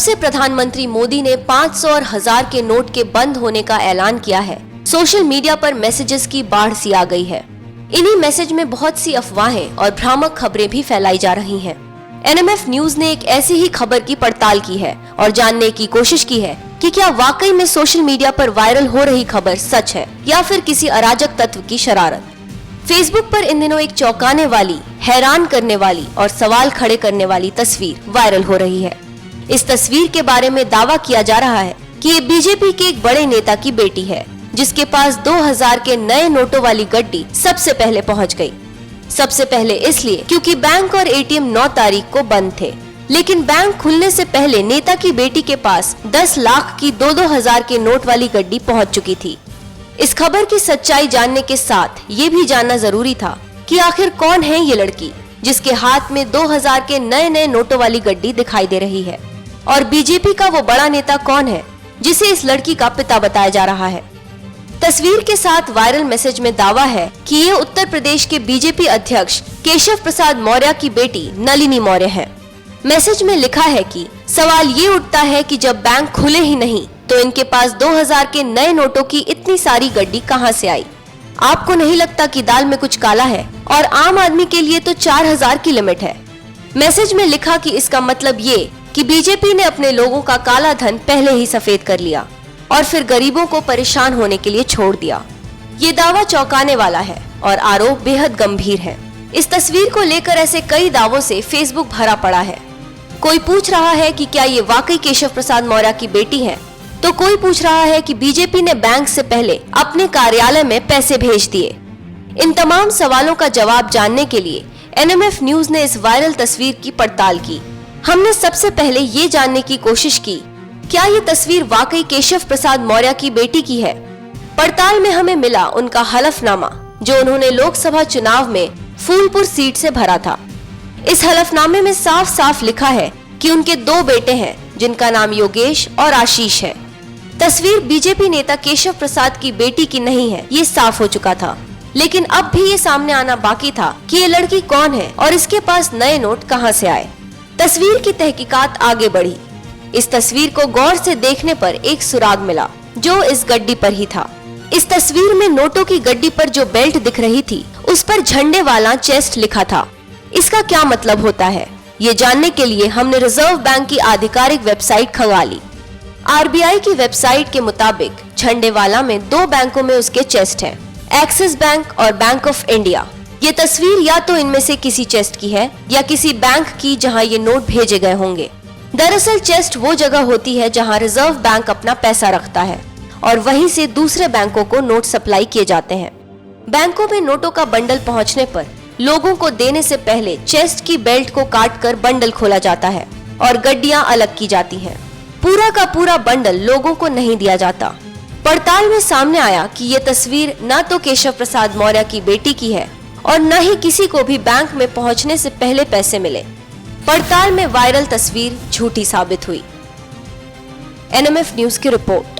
से प्रधानमंत्री मोदी ने 500 और 1000 के नोट के बंद होने का ऐलान किया है, सोशल मीडिया पर मैसेजेस की बाढ़ सी आ गई है। इन्हीं मैसेज में बहुत सी अफवाहें और भ्रामक खबरें भी फैलाई जा रही हैं। एनएमएफ न्यूज ने एक ऐसी ही खबर की पड़ताल की है और जानने की कोशिश की है कि क्या वाकई में सोशल मीडिया पर वायरल हो रही खबर सच है या फिर किसी अराजक तत्व की शरारत। फेसबुक पर इन दिनों एक चौंकाने वाली, हैरान करने वाली और सवाल खड़े करने वाली तस्वीर वायरल हो रही है। इस तस्वीर के बारे में दावा किया जा रहा है कि ये बीजेपी के एक बड़े नेता की बेटी है, जिसके पास 2000 के नए नोटों वाली गड्डी सबसे पहले पहुंच गई। सबसे पहले इसलिए क्योंकि बैंक और एटीएम 9 तारीख को बंद थे, लेकिन बैंक खुलने से पहले नेता की बेटी के पास 10 लाख की 2-2 हजार के नोट वाली गड्डी पहुंच चुकी थी। इस खबर की सच्चाई जानने के साथ ये भी जानना जरूरी था कि आखिर कौन है ये लड़की जिसके हाथ में 2000 के नए नोटों वाली गड्डी दिखाई दे रही है, और बीजेपी का वो बड़ा नेता कौन है जिसे इस लड़की का पिता बताया जा रहा है। तस्वीर के साथ वायरल मैसेज में दावा है कि ये उत्तर प्रदेश के बीजेपी अध्यक्ष केशव प्रसाद मौर्य की बेटी नलिनी मौर्य है। मैसेज में लिखा है कि सवाल ये उठता है कि जब बैंक खुले ही नहीं तो इनके पास 2000 के नए नोटों की इतनी सारी गड्डी कहां से आई। आपको नहीं लगता कि दाल में कुछ काला है? और आम आदमी के लिए तो 4000 की लिमिट है। मैसेज में लिखा कि इसका मतलब ये कि बीजेपी ने अपने लोगों का काला धन पहले ही सफेद कर लिया और फिर गरीबों को परेशान होने के लिए छोड़ दिया। ये दावा चौंकाने वाला है और आरोप बेहद गंभीर है। इस तस्वीर को लेकर ऐसे कई दावों से फेसबुक भरा पड़ा है। कोई पूछ रहा है कि क्या ये वाकई केशव प्रसाद मौर्य की बेटी है, तो कोई पूछ रहा है कि बीजेपी ने बैंक से पहले अपने कार्यालय में पैसे भेज दिए। इन तमाम सवालों का जवाब जानने के लिए एनएमएफ न्यूज ने इस वायरल तस्वीर की पड़ताल की। हमने सबसे पहले ये जानने की कोशिश की, क्या ये तस्वीर वाकई केशव प्रसाद मौर्य की बेटी की है। पड़ताल में हमें मिला उनका हलफनामा, जो उन्होंने लोकसभा चुनाव में फूलपुर सीट से भरा था। इस हलफनामे में साफ साफ लिखा है कि उनके 2 बेटे हैं, जिनका नाम योगेश और आशीष है। तस्वीर बीजेपी नेता केशव प्रसाद की बेटी की नहीं है, ये साफ हो चुका था, लेकिन अब भी ये सामने आना बाकी था कि ये लड़की कौन है और इसके पास नए नोट कहां से आए। तस्वीर की तहकीकात आगे बढ़ी। इस तस्वीर को गौर से देखने पर एक सुराग मिला, जो इस गड्डी पर ही था। इस तस्वीर में नोटों की गड्डी पर जो बेल्ट दिख रही थी, उस पर झंडे वाला चेस्ट लिखा था। इसका क्या मतलब होता है, ये जानने के लिए हमने रिजर्व बैंक की आधिकारिक वेबसाइट खंगाली। आरबीआई की वेबसाइट के मुताबिक झंडे वाला में 2 बैंकों में उसके चेस्ट है, एक्सिस बैंक और बैंक ऑफ इंडिया। ये तस्वीर या तो इनमें से किसी चेस्ट की है या किसी बैंक की जहां ये नोट भेजे गए होंगे। दरअसल चेस्ट वो जगह होती है जहां रिजर्व बैंक अपना पैसा रखता है और वहीं से दूसरे बैंकों को नोट सप्लाई किए जाते हैं। बैंकों में नोटों का बंडल पहुंचने पर लोगों को देने से पहले चेस्ट की बेल्ट को काटकर बंडल खोला जाता है और गड्डियां अलग की जाती हैं। पूरा का पूरा बंडल लोगों को नहीं दिया जाता। पड़ताल में सामने आया कि ये तस्वीर न तो केशव प्रसाद मौर्य की बेटी की है और न ही किसी को भी बैंक में पहुंचने से पहले पैसे मिले। पड़ताल में वायरल तस्वीर झूठी साबित हुई। एनएमएफ न्यूज की रिपोर्ट।